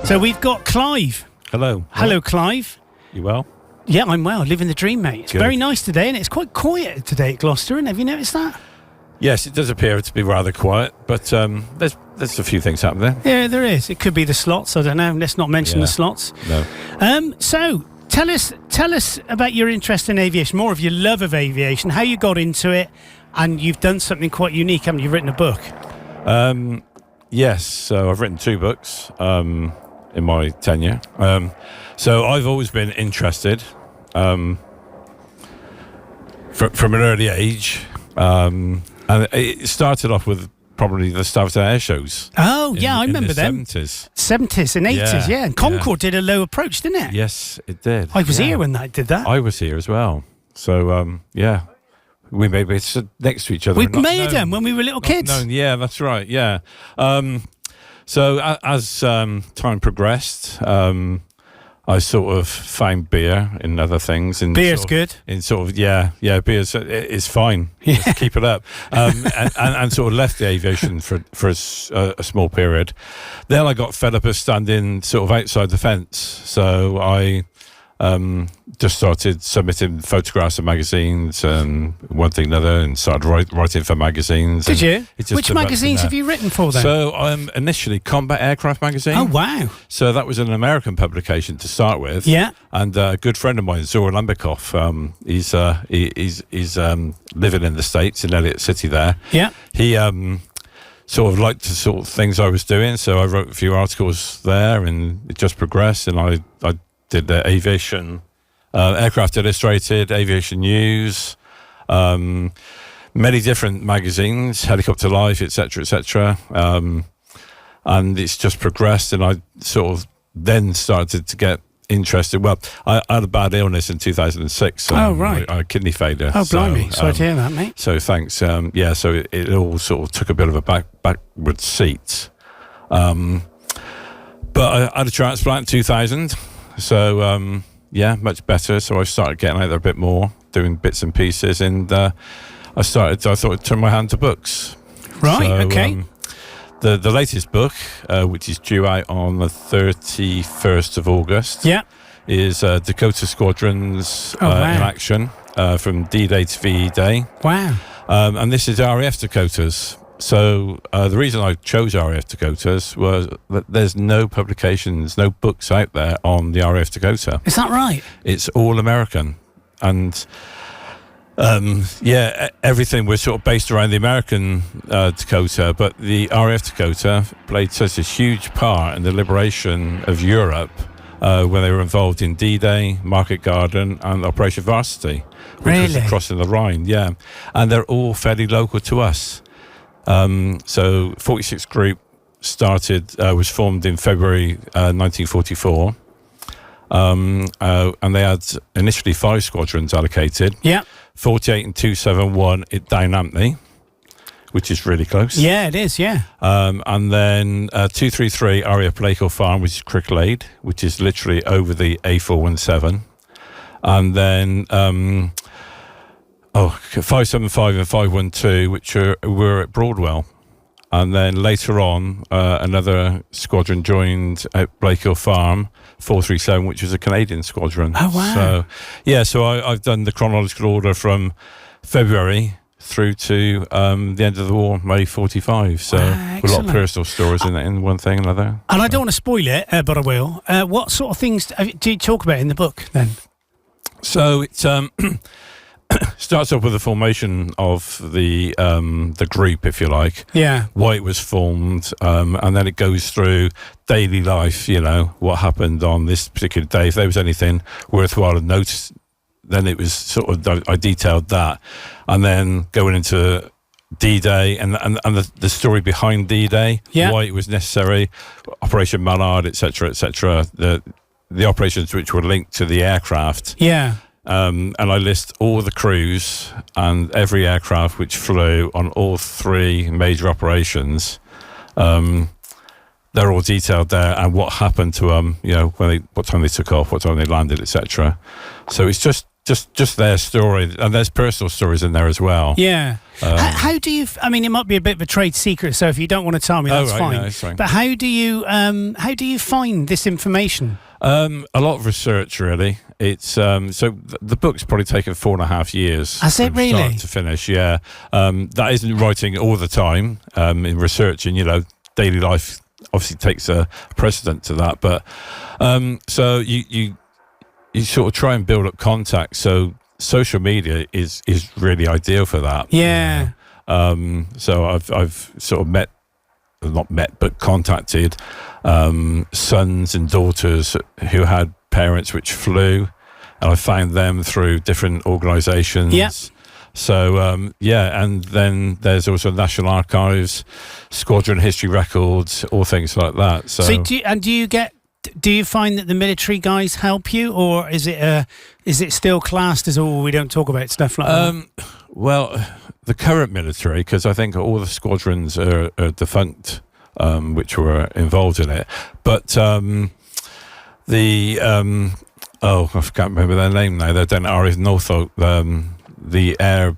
So we've got Clive. Hello. Hello, Clive. You well? Yeah, I'm well. Living the dream, mate. It's Good. very nice today, and it's quite quiet today at Gloucester, and have you noticed that? Yes, it does appear to be rather quiet, but there's a few things happening there. Yeah, there is. It could be the slots. I don't know. Let's not mention the slots. No. So tell us about your interest in aviation, more of your love of aviation, how you got into it, and you've done something quite unique, haven't you? You've written a book. Yes, so I've written 2 books in my tenure. So I've always been interested from an early age, and it started off with probably the Starved Air shows. Oh, yeah, I remember them. 70s and 80s, yeah. And Concorde did a low approach, didn't it? Yes, it did. I was here when that did that. I was here as well. So, yeah. We may be next to each other. We may have done when we were little kids. Yeah, that's right, yeah. So as time progressed, I sort of found beer in other things. Beer's good. In sort of, yeah, it's fine. Yeah. Just keep it up. And sort of left the aviation for a small period. Then I got fed up of standing sort of outside the fence. So I just started submitting photographs of magazines and one thing another, and started writing for magazines. Did you? Which magazines have you written for then? So initially Combat Aircraft magazine. Oh wow! So that was an American publication to start with. Yeah. And a good friend of mine, Zora Lambikoff, he's living in the States in Elliott City there. Yeah. He sort of liked the sort of things I was doing, so I wrote a few articles there, and it just progressed, and I did aviation, Aircraft Illustrated, Aviation News, many different magazines, Helicopter Life, etc., and it's just progressed, and I sort of then started to get interested. Well, I had a bad illness in 2006. So oh, right. I had kidney failure. Oh, blimey. Sorry to hear that, mate. So thanks. So it all sort of took a bit of a backward seat. But I had a transplant in 2000. So, much better. So I started getting out there a bit more, doing bits and pieces, and I thought I'd turn my hand to books. Right, so, okay. The latest book, which is due out on the 31st of August, is Dakota Squadrons in action, from D-Day to V.E.Day. Wow. And this is RAF Dakotas. So the reason I chose RAF Dakotas was that there's no publications, no books out there on the RAF Dakota. Is that right? It's all American. And everything was sort of based around the American Dakota, but the RAF Dakota played such a huge part in the liberation of Europe when they were involved in D-Day, Market Garden, and Operation Varsity, which was crossing the Rhine. Yeah, and they're all fairly local to us. So 46 Group was formed in February 1944. And they had initially 5 squadrons allocated. Yeah. 48 and 271 at Downhampney, which is really close. Yeah, it is, yeah. And then 233 RAF Blakehall Farm, which is Cricklade, which is literally over the A417. And then 575 and 512, which were at Broadwell. And then later on, another squadron joined at Blakehall Farm, 437, which was a Canadian squadron. Oh, wow. So I've done the chronological order from February through to the end of the war, May 45. So a lot of personal stories in one thing and another. And I don't want to spoil it, but I will. What sort of things do you talk about in the book then? So it's starts off with the formation of the group, if you like. Yeah. Why it was formed, and then it goes through daily life. You know what happened on this particular day. If there was anything worthwhile to notice, then it was sort of I detailed that, and then going into D-Day and the story behind D-Day, why it was necessary, Operation Mallard, etc., the operations which were linked to the aircraft. Yeah. And I list all the crews and every aircraft which flew on all 3 major operations that they're all detailed there, and what happened to them, what time they took off, what time they landed, etc. So it's just their story, and there's personal stories in there as well. Yeah. How do you? I mean, it might be a bit of a trade secret, so if you don't want to tell me, that's fine. No, it's fine. But how do you find this information? A lot of research, really. It's so the book's probably taken 4.5 years. Has it really? Start to finish? Yeah. That isn't writing all the time. In researching, daily life obviously takes a precedent to that. But so you sort of try and build up contacts. So social media is really ideal for that. Yeah. So I've sort of not met, but contacted sons and daughters who had parents which flew, and I found them through different organisations. Yeah. So and then there's also National Archives, Squadron History Records, all things like that. So do you find that the military guys help you, or is it still classed as we don't talk about stuff like that? Well, the current military, because I think all the squadrons are defunct, which were involved in it. But I can't remember their name now. They're down at RAF Norfolk, the Air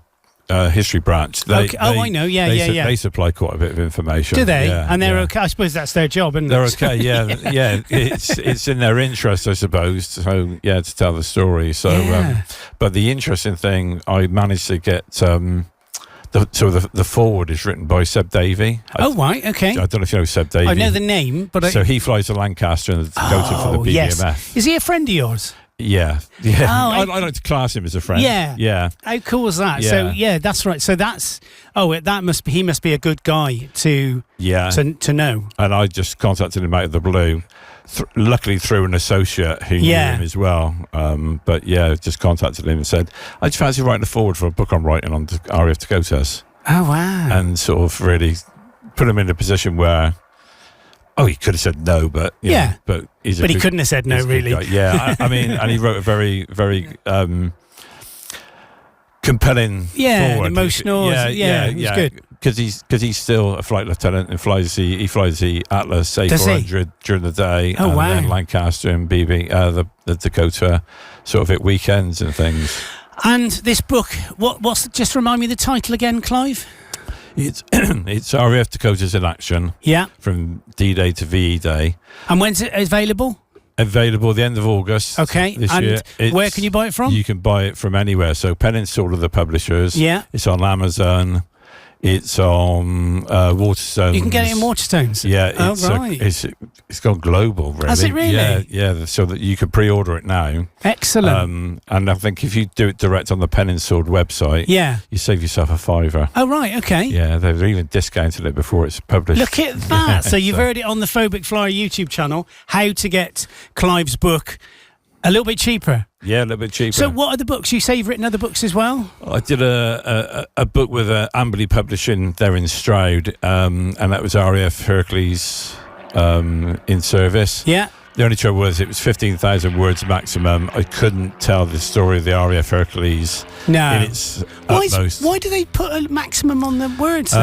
History Branch. I know. Yeah. They supply quite a bit of information. Do they? Yeah, and they're okay. I suppose that's their job, isn't they're it? okay. Yeah. It's in their interest, I suppose. So to tell the story. So, but the interesting thing, I managed to get. The foreword is written by Seb Davy. Right, okay. I don't know if you know Seb Davy. I know the name, but so he flies the Lancaster and the Dakota for the BBMF. Yes. Is he a friend of yours? Yeah. I like to class him as a friend. Yeah. How cool is that? Yeah. So that's right. So he must be a good guy to know. And I just contacted him out of the blue. Luckily through an associate who knew him as well. Just contacted him and said, I just fancy writing a foreword for a book I'm writing on RAF Dakotas. Oh, wow. And sort of really put him in a position where, he could have said no, but he couldn't have said no, really. Yeah, I mean, and he wrote a very, very compelling foreword. Emotional. It was good. Because he's still a flight lieutenant and he flies the Atlas A400 during the day. Oh, wow. And then Lancaster and the Dakota, sort of at weekends and things. And this book, what's just remind me of the title again, Clive? It's RAF Dakotas in Action. Yeah. From D-Day to V.E.Day. And when's it available? Available the end of August. Okay. This year. Where can you buy it from? You can buy it from anywhere. So Peninsula are the publishers. Yeah. It's on Amazon. It's on Waterstones. You can get it in Waterstones? Yeah. Right. It's gone global, really. Has it really? Yeah. So that you can pre-order it now. Excellent. And I think if you do it direct on the Peninsula website, you save yourself a £5. Oh, right. Okay. Yeah, they've even discounted it before it's published. Look at that. So you've heard it on the Phobic Flyer YouTube channel, how to get Clive's book a little bit cheaper. Yeah, a little bit cheaper. So what are the books? You say you've written other books as well? I did a book with Amberley Publishing there in Stroud, and that was RAF Hercules in service. Yeah. The only trouble was it was 15,000 words maximum. I couldn't tell the story of the RAF Hercules in its utmost. Why do they put a maximum on the words?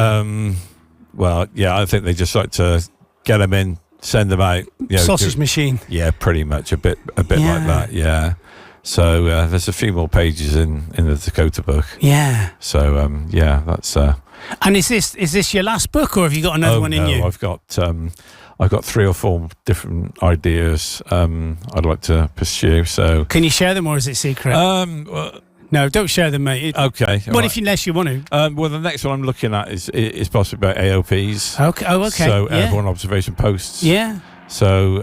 Well, yeah, I think they just like to get them in, send them out. Sausage machine. Yeah, pretty much a bit like that. Yeah. So there's a few more pages in the Dakota book. Yeah. So that's. And is this your last book, or have you got another one in you? I've got 3 or 4 different ideas I'd like to pursue. So can you share them, or is it secret? No, don't share them, mate. Okay. Unless you want to. Well, the next one I'm looking at is possibly about AOPs. Okay. Oh, okay. So airborne observation posts. Yeah. So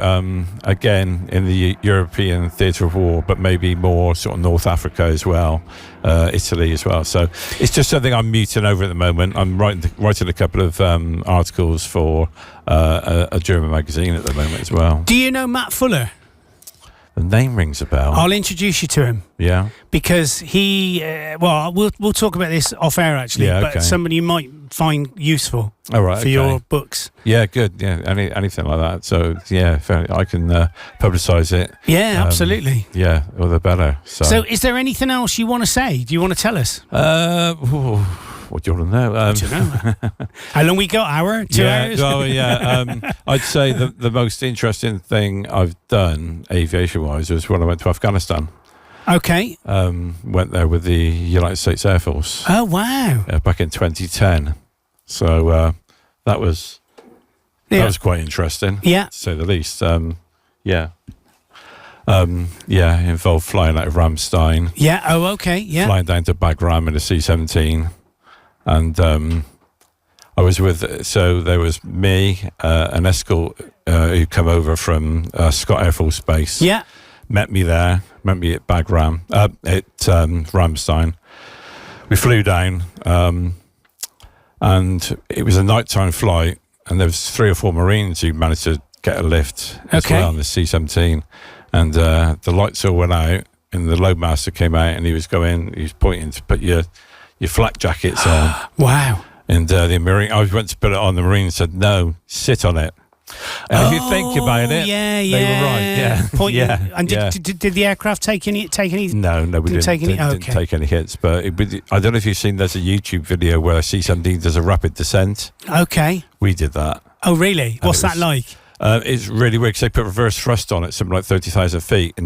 again, in the European theatre of war, but maybe more sort of North Africa as well, Italy as well. So it's just something I'm muting over at the moment. I'm writing a couple of articles for a German magazine at the moment as well. Do you know Matt Fuller? The name rings a bell. I'll introduce you to him. Yeah. Because he, we'll talk about this off air actually. Yeah, but somebody you might find useful. For your books. Yeah, good. Yeah, anything like that. So yeah, I can publicise it. Yeah, absolutely. Yeah, all the better. So is there anything else you want to say? Do you want to tell us? what do you want to know? I don't know. How long we got? Hour? 2 hours? Well, I'd say the most interesting thing I've done aviation-wise was when I went to Afghanistan. Okay. Went there with the United States Air Force. Oh, wow. Back in 2010. So that was quite interesting. Yeah. To say the least. Involved flying out of Ramstein. Yeah. Oh, okay. Yeah. Flying down to Bagram in a C-17. And I was there was me, an escort who come over from Scott Air Force Base. Yeah. Met me at Bagram, at Ramstein. We flew down, and it was a nighttime flight, and there was 3 or 4 Marines who managed to get a lift as well on the C-17. And the lights all went out, and the loadmaster came out, and he was pointing to put your flak jackets on. Wow. And the Marine, I went to put it on, the Marine said, no, sit on it. And if you think about it, they were right. Yeah, And did the aircraft take any? No, we didn't take any. Didn't take any hits. But I don't know if you've seen. There's a YouTube video where C-17 does a rapid descent. Okay. We did that. Oh, really? What's that like? It's really weird because they put reverse thrust on it, something like 30,000 feet, and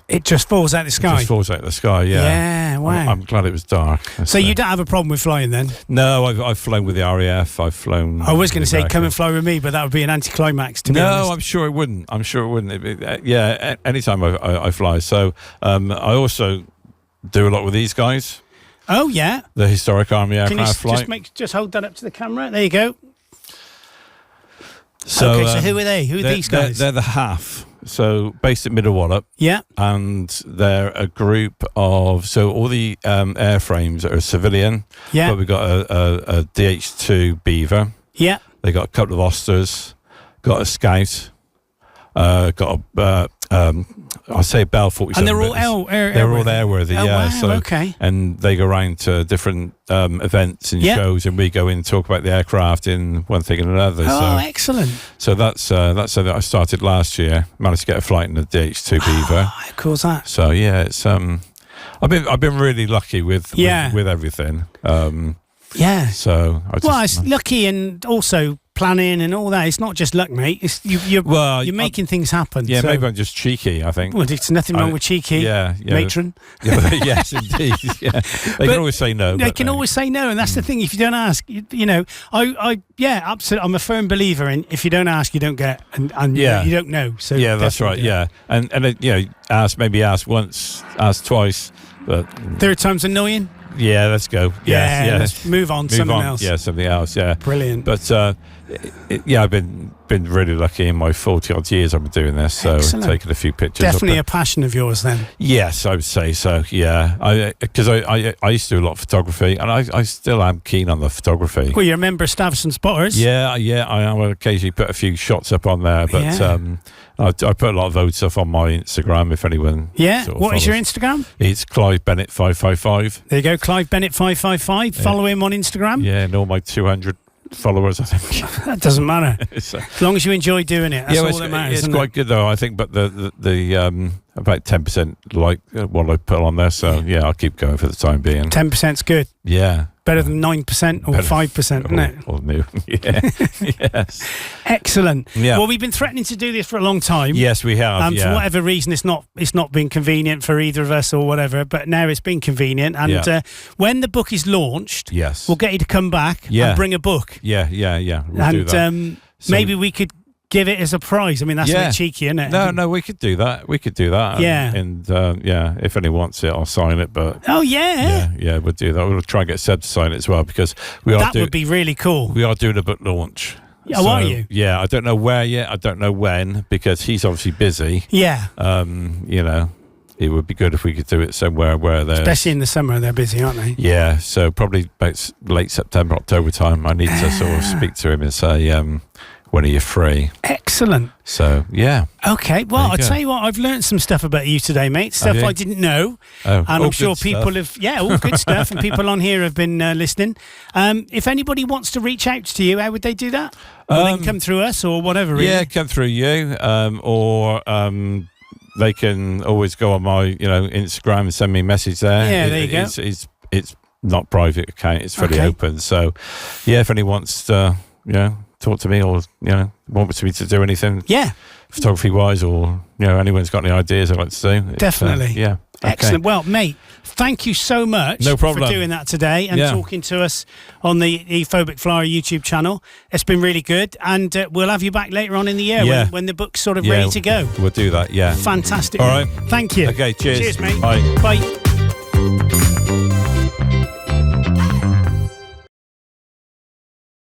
it just falls out of the sky. It just falls out of the sky. Yeah. Yeah. Wow. I'm glad it was dark. So you don't have a problem with flying then? No, I've flown with the RAF. I've flown. I was going to say come and fly with me, but that would be an anticlimax. To be honest. No, I'm sure it wouldn't. Anytime I fly. So I also do a lot with these guys. Oh yeah. The historic Army aircraft flight. Just hold that up to the camera. There you go. So, okay, so who are they? Who are these guys? They're the HAF, so based at Middle Wallop. Yeah. And they're a group of, so all the airframes are civilian. Yeah. But we've got a DH2 Beaver. Yeah. They got a couple of Osters, got a Scout, got a, I'll say Bell 47. And they're all airworthy. Oh, yeah. wow, So, okay. And they go around to different events and shows, and we go in and talk about the aircraft in one thing and another. Oh, excellent. So that's something that I started last year. Managed to get a flight in the DH2 Beaver. How cool is that? So yeah, it's I've been really lucky with everything. Yeah. So it's lucky and also planning and all that. It's not just luck, mate. It's you're making things happen. Yeah, so. Maybe I'm just cheeky, I think. Well, there's nothing wrong with cheeky. Yeah. Matron. Yes, indeed. Yeah. They can always say no. They can always say no, and that's the thing. If you don't ask, absolutely. I'm a firm believer in if you don't ask, you don't get, and you don't know. So yeah, that's right. Yeah, and ask once, ask twice, but third time's annoying. Yeah, let's go. Yeah, let's move on. Something else. Yeah, something else. Yeah, brilliant. But I've been really lucky in my 40-odd years I've been doing this. So taking a few pictures. Definitely a passion of yours, then. Yes, I would say so. Yeah, because I used to do a lot of photography, and I still am keen on the photography. Well, you're a member of Staffs and Spotters. Yeah, I am. I occasionally put a few shots up on there, but I put a lot of old stuff on my Instagram. If anyone, what is your Instagram? It's Clive Bennett 555. There you go, Clive Bennett 555. Follow him on Instagram. Yeah, and all my 200 followers, I think. That doesn't matter. As long as you enjoy doing it, that's all that matters. It's quite good though, I think. But the about 10% like what I put on there. So I'll keep going for the time being. 10%'s good. Yeah. Better than 9% or 5%, isn't it? Or new. Yeah. Yes. Excellent. Yeah. Well, we've been threatening to do this for a long time. Yes, we have. For whatever reason, it's not been convenient for either of us or whatever. But now it's been convenient. And when the book is launched, we'll get you to come back and bring a book. Yeah. We'll do that. Maybe we could give it as a prize. I mean, that's a bit cheeky, isn't it? No, we could do that. Yeah. And if anyone wants it, I'll sign it. But we'll do that. We'll try and get Seb to sign it as well, because that would be really cool. We are doing a book launch. Oh, are you? Yeah, I don't know where yet. I don't know when, because he's obviously busy. Yeah. It would be good if we could do it somewhere where they're... Especially in the summer, they're busy, aren't they? Yeah, so probably about late September, October time, I need to sort of speak to him and say, when are you free? Excellent. So, yeah. Okay, well, I'll tell you what, I've learned some stuff about you today, mate. Stuff I didn't know. Oh, and I'm sure people have... Yeah, all good stuff, and people on here have been listening. If anybody wants to reach out to you, how would they do that? Or they can come through us or whatever, really? Yeah, come through you, or... they can always go on my, Instagram and send me a message there. Yeah, there you go. It's not private account. It's fairly open. So, yeah, if anyone wants to, talk to me or, want me to do anything. Yeah. Photography wise, or anyone's got any ideas I'd like to do. Definitely. Yeah. Okay. Excellent. Well, mate, thank you so much for doing that today and talking to us on the Phobic Flyer YouTube channel. It's been really good, and we'll have you back later on in the year when the book's sort of ready to go. We'll do that. Yeah. Fantastic. All right. Thank you. Okay. Cheers. Cheers, mate. Bye. Bye.